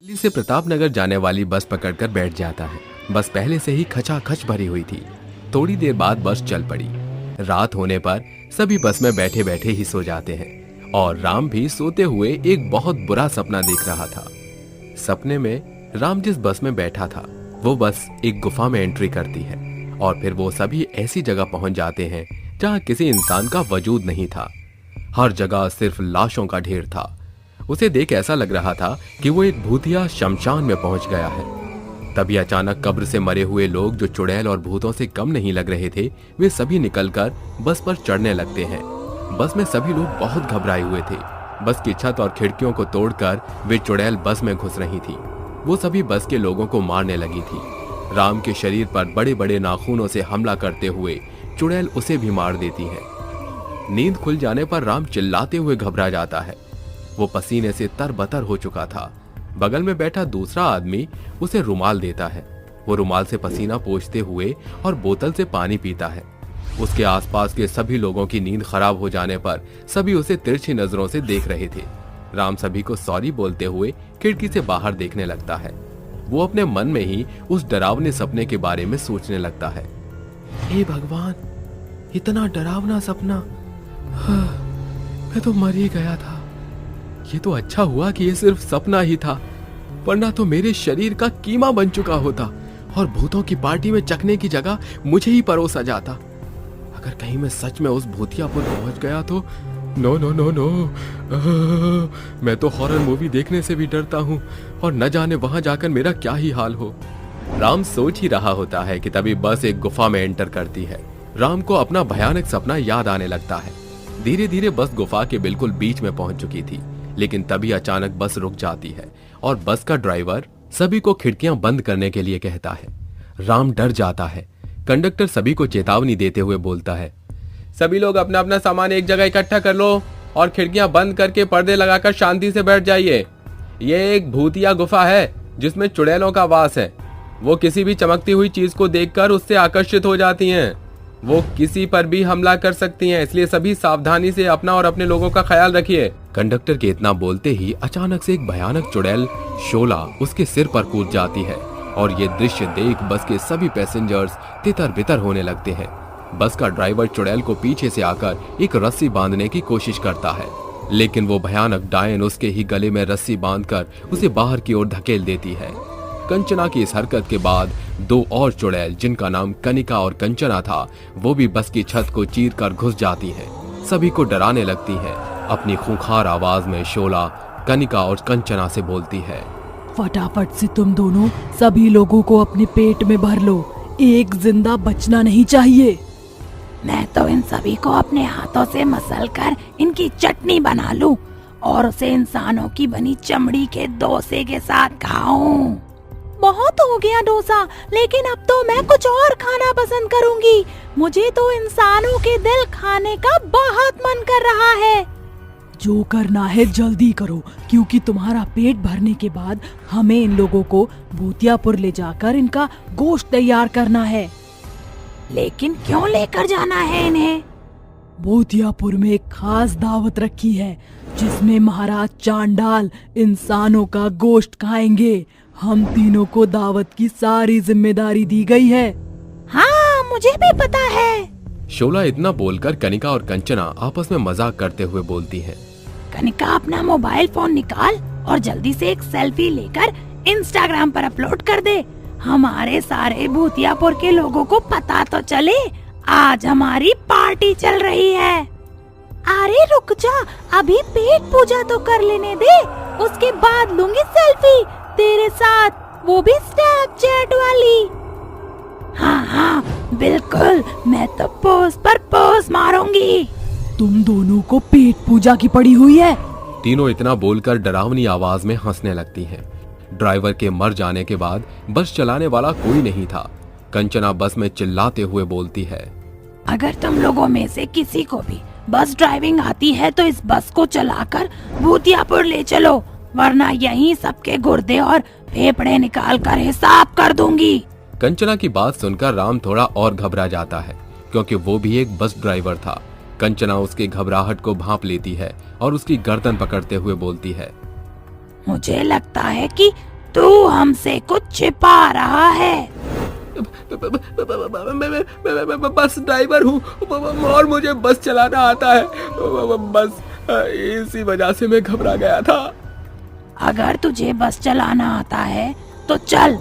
दिल्ली से प्रतापनगर जाने वाली बस पकड़कर बैठ जाता है। बस पहले से ही खचाखच भरी हुई थी। थोड़ी देर बाद बस चल पड़ी। रात होने पर सभी बस में बैठे बैठे ही सो जाते हैं और राम भी सोते हुए एक बहुत बुरा सपना देख रहा था। सपने में राम जिस बस में बैठा था वो बस एक गुफा में एंट्री करती है और फिर वो सभी ऐसी जगह पहुंच जाते हैं जहां किसी इंसान का वजूद नहीं था। हर जगह सिर्फ लाशों का ढेर था। उसे देख ऐसा लग रहा था कि वो एक भूतिया शमशान में पहुंच गया है। तभी अचानक कब्र से मरे हुए लोग जो चुड़ैल और भूतों से कम नहीं लग रहे थे, वे सभी निकलकर बस पर चढ़ने लगते हैं। बस में सभी लोग बहुत घबराए हुए थे। बस की छत और खिड़कियों को तोड़कर वे चुड़ैल बस में घुस रही थी। वो सभी बस के लोगों को मारने लगी थी। राम के शरीर पर बड़े बड़े नाखूनों से हमला करते हुए चुड़ैल उसे भी मार देती है। नींद खुल जाने पर राम चिल्लाते हुए घबरा जाता है। वो पसीने से तरबतर हो चुका था। बगल में बैठा दूसरा आदमी उसे रुमाल देता है। वो रुमाल से पसीना पोंछते हुए और बोतल से पानी पीता है। उसके आसपास के सभी लोगों की नींद खराब हो जाने पर सभी उसे तिरछी नजरों से देख रहे थे। राम सभी को सॉरी बोलते हुए खिड़की से बाहर देखने लगता है। वो अपने मन में ही उस डरावने सपने के बारे में सोचने लगता है। हे भगवान, इतना डरावना सपना। मैं तो मर ही गया था। ये तो अच्छा हुआ कि ये सिर्फ सपना ही था, वरना तो मेरे शरीर का कीमा बन चुका होता और भूतों की पार्टी में चखने की जगह मुझे ही परोसा जाता। अगर कहीं मैं सच में उस भूतियापुर पहुंच गया तो नो नो नो नो। मैं तो हॉरर मूवी देखने से भी डरता हूँ और न जाने वहां जाकर मेरा क्या ही हाल हो। राम सोच ही रहा होता है कि तभी बस एक गुफा में एंटर करती है। राम को अपना भयानक सपना याद आने लगता है। धीरे धीरे बस गुफा के बिल्कुल बीच में पहुंच चुकी थी, लेकिन तभी अचानक बस रुक जाती है और बस का ड्राइवर सभी को खिड़कियां बंद करने के लिए कहता है। राम डर जाता है। कंडक्टर सभी को चेतावनी देते हुए बोलता है, सभी लोग अपना अपना सामान एक जगह इकट्ठा कर लो और खिड़कियां बंद करके पर्दे लगाकर शांति से बैठ जाइए। ये एक भूतिया गुफा है जिसमें चुड़ैलों का वास है। वो किसी भी चमकती हुई चीज को देखकर उससे आकर्षित हो जाती हैं। वो किसी पर भी हमला कर सकती हैं, इसलिए सभी सावधानी से अपना और अपने लोगों का ख्याल रखिए। कंडक्टर के इतना बोलते ही अचानक से एक भयानक चुड़ैल शोला उसके सिर पर कूद जाती है और ये दृश्य देख बस के सभी पैसेंजर्स तितर बितर होने लगते हैं। बस का ड्राइवर चुड़ैल को पीछे से आकर एक रस्सी बांधने की कोशिश करता है, लेकिन वो भयानक डायन उसके ही गले में रस्सी बांधकर उसे बाहर की ओर धकेल देती है। कंचना की इस हरकत के बाद दो और चुड़ैल, जिनका नाम कनिका और कंचना था, वो भी बस की छत को चीरकर घुस जाती हैं। सभी को डराने लगती हैं। अपनी खूंखार आवाज में शोला कनिका और कंचना से बोलती है, फटाफट से तुम दोनों सभी लोगों को अपने पेट में भर लो, एक जिंदा बचना नहीं चाहिए। मैं तो इन सभी को अपने हाथों से मसलकर इनकी चटनी बना लूं और उसे इंसानों की बनी चमड़ी के डोसे के साथ खाऊं। बहुत हो गया डोसा, लेकिन अब तो मैं कुछ और खाना पसंद करूंगी। मुझे तो इंसानों के दिल खाने का बहुत मन कर रहा है। जो करना है जल्दी करो, क्योंकि तुम्हारा पेट भरने के बाद हमें इन लोगों को भूतियापुर ले जाकर इनका गोश्त तैयार करना है। लेकिन क्यों लेकर जाना है इन्हें? भूतियापुर में एक खास दावत रखी है जिसमें महाराज चांडाल इंसानों का गोश्त खाएंगे। हम तीनों को दावत की सारी जिम्मेदारी दी गई है। हाँ, मुझे भी पता है। शोला इतना बोलकर कनिका और कंचना आपस में मजाक करते हुए बोलती हैं। कनिका, अपना मोबाइल फोन निकाल और जल्दी से एक सेल्फी लेकर इंस्टाग्राम पर अपलोड कर दे। हमारे सारे भूतियापुर के लोगों को पता तो चले आज हमारी पार्टी चल रही है। अरे रुक जा, अभी पेट पूजा तो कर लेने दे, उसके बाद लूंगी सेल्फी तेरे साथ, वो भी स्नैपचैट वाली। हाँ हाँ बिल्कुल, मैं तो पोज पर पोज मारूंगी। तुम दोनों को पेट पूजा की पड़ी हुई है। तीनों इतना बोलकर डरावनी आवाज में हंसने लगती हैं। ड्राइवर के मर जाने के बाद बस चलाने वाला कोई नहीं था। कंचना बस में चिल्लाते हुए बोलती है, अगर तुम लोगों में से किसी को भी बस ड्राइविंग आती है तो इस बस को चलाकर भूतियापुर ले चलो, वरना यहीं सबके गुर्दे और फेफड़े निकाल कर हिसाब कर दूंगी। कंचना की बात सुनकर राम थोड़ा और घबरा जाता है, क्योंकि वो भी एक बस ड्राइवर था। कंचना उसकी घबराहट को भांप लेती है और उसकी गर्दन पकड़ते हुए बोलती है, मुझे लगता है कि तू हमसे कुछ छिपा रहा है। मैं बस ड्राइवर हूँ और मुझे बस चलाना आता है। बस इसी वजह से मैं घबरा गया था। अगर तुझे बस चलाना आता है तो चल,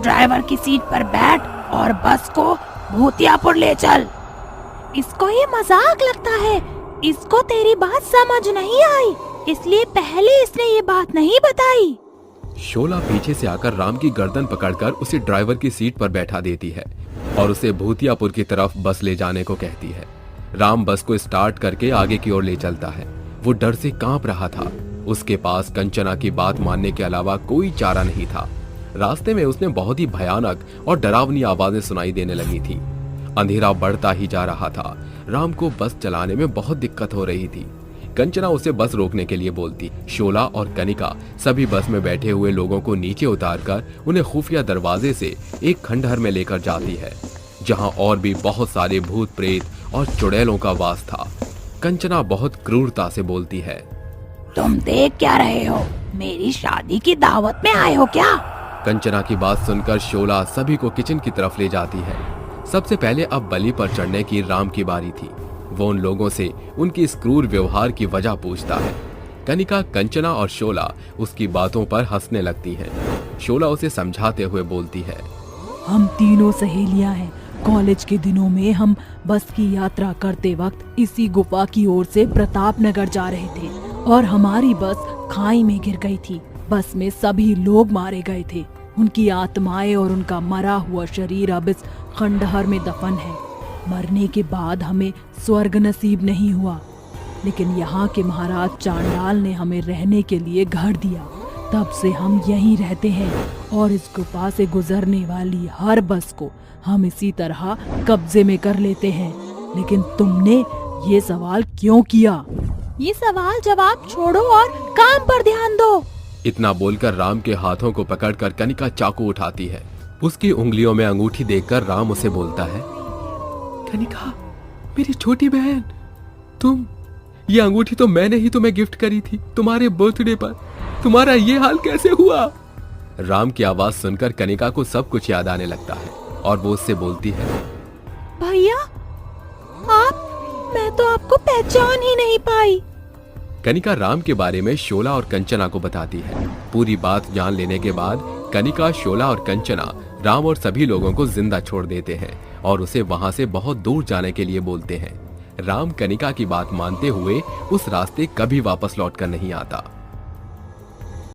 ड्राइवर की सीट पर बैठ और बस को भूतियापुर ले चल। इसको ये मजाक लगता है, इसको तेरी बात समझ नहीं आई, इसलिए पहले इसने ये बात नहीं बताई। शोला पीछे से आकर राम की गर्दन पकड़कर उसे ड्राइवर की सीट पर बैठा देती है और उसे भूतियापुर की तरफ बस ले जाने को कहती है। राम बस को स्टार्ट करके आगे की ओर ले चलता है। वो डर से कांप रहा था। उसके पास कंचना की बात मानने के अलावा कोई चारा नहीं था। रास्ते में उसने बहुत ही भयानक और डरावनी आवाजें सुनाई देने लगी थी। अंधेरा बढ़ता ही जा रहा था। राम को बस चलाने में बहुत दिक्कत हो रही थी। कंचना उसे बस रोकने के लिए बोलती। शोला और कनिका सभी बस में बैठे हुए लोगों को नीचे उतारकर उन्हें खुफिया दरवाजे से एक खंडहर में लेकर जाती है, जहां और भी बहुत सारे भूत प्रेत और चुड़ैलों का वास था। कंचना बहुत क्रूरता से बोलती है, तुम देख क्या रहे हो? मेरी शादी की दावत में आए हो क्या? कंचना की बात सुनकर शोला सभी को किचन की तरफ ले जाती है। सबसे पहले अब बलि पर चढ़ने की राम की बारी थी। वो उन लोगों से उनकी इस क्रूर व्यवहार की वजह पूछता है। कनिका, कंचना और शोला उसकी बातों पर हंसने लगती हैं। शोला उसे समझाते हुए बोलती है, हम तीनों सहेलियां हैं। कॉलेज के दिनों में हम बस की यात्रा करते वक्त इसी गुफा की ओर से प्रतापनगर जा रहे थे और हमारी बस खाई में गिर गई थी। बस में सभी लोग मारे गए थे। उनकी आत्माएं और उनका मरा हुआ शरीर अब इस खंडहर में दफन है। मरने के बाद हमें स्वर्ग नसीब नहीं हुआ, लेकिन यहाँ के महाराज चांडाल ने हमें रहने के लिए घर दिया। तब से हम यहीं रहते हैं और इस गुफा से गुजरने वाली हर बस को हम इसी तरह कब्जे में कर लेते हैं। लेकिन तुमने ये सवाल क्यों किया? ये सवाल जवाब छोड़ो और काम पर ध्यान दो। इतना बोलकर राम के हाथों को पकड़कर कनिका चाकू उठाती है। उसकी उंगलियों में अंगूठी देखकर राम उसे बोलता है, कनिका, मेरी छोटी बहन, तुम, ये अंगूठी तो मैंने ही तुम्हें गिफ्ट करी थी तुम्हारे बर्थडे पर। तुम्हारा ये हाल कैसे हुआ? राम की आवाज सुनकर कनिका को सब कुछ याद आने लगता है और वो उससे बोलती है, भैया, मैं तो आपको पहचान ही नहीं पाई। कनिका राम के बारे में शोला और कंचना को बताती है। पूरी बात जान लेने के बाद कनिका, शोला और कंचना राम और सभी लोगों को जिंदा छोड़ देते हैं और उसे वहां से बहुत दूर जाने के लिए बोलते हैं। राम कनिका की बात मानते हुए उस रास्ते कभी वापस लौटकर नहीं आता।